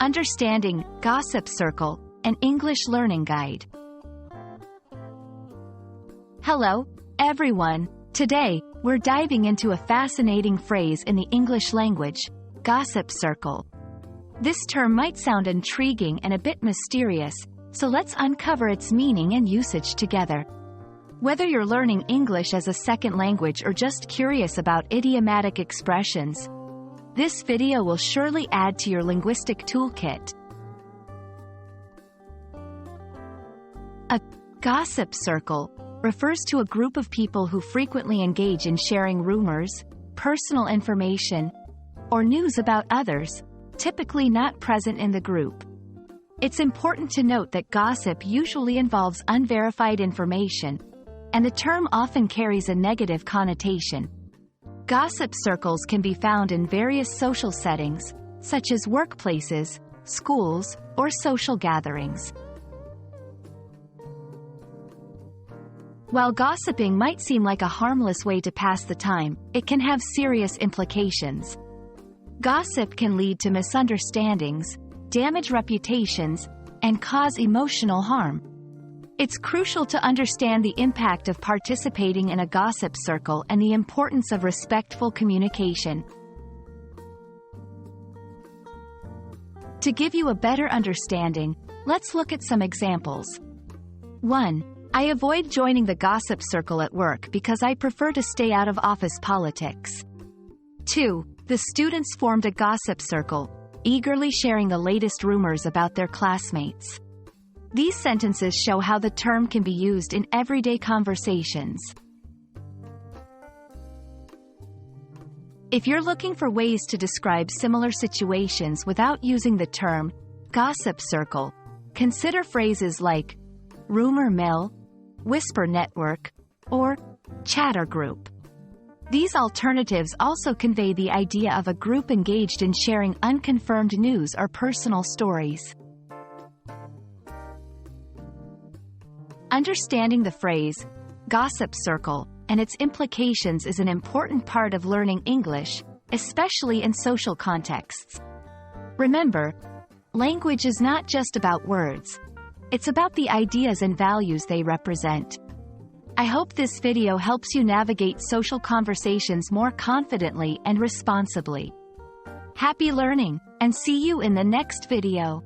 Understanding Gossip Circle, an English learning guide. Hello, everyone. Today, we're diving into a fascinating phrase in the English language, gossip circle. This term might sound intriguing and a bit mysterious, so let's uncover its meaning and usage together. Whether you're learning English as a second language or just curious about idiomatic expressions, this video will surely add to your linguistic toolkit. A gossip circle refers to a group of people who frequently engage in sharing rumors, personal information, or news about others, typically not present in the group. It's important to note that gossip usually involves unverified information, and the term often carries a negative connotation. Gossip circles can be found in various social settings, such as workplaces, schools, or social gatherings. While gossiping might seem like a harmless way to pass the time, it can have serious implications. Gossip can lead to misunderstandings, damage reputations, and cause emotional harm. It's crucial to understand the impact of participating in a gossip circle and the importance of respectful communication. To give you a better understanding, let's look at some examples. 1. I avoid joining the gossip circle at work because I prefer to stay out of office politics. 2. The students formed a gossip circle, eagerly sharing the latest rumors about their classmates. These sentences show how the term can be used in everyday conversations. If you're looking for ways to describe similar situations without using the term gossip circle, consider phrases like rumor mill, whisper network, or chatter group. These alternatives also convey the idea of a group engaged in sharing unconfirmed news or personal stories. Understanding the phrase, gossip circle, and its implications is an important part of learning English, especially in social contexts. Remember, language is not just about words. It's about the ideas and values they represent. I hope this video helps you navigate social conversations more confidently and responsibly. Happy learning, and see you in the next video.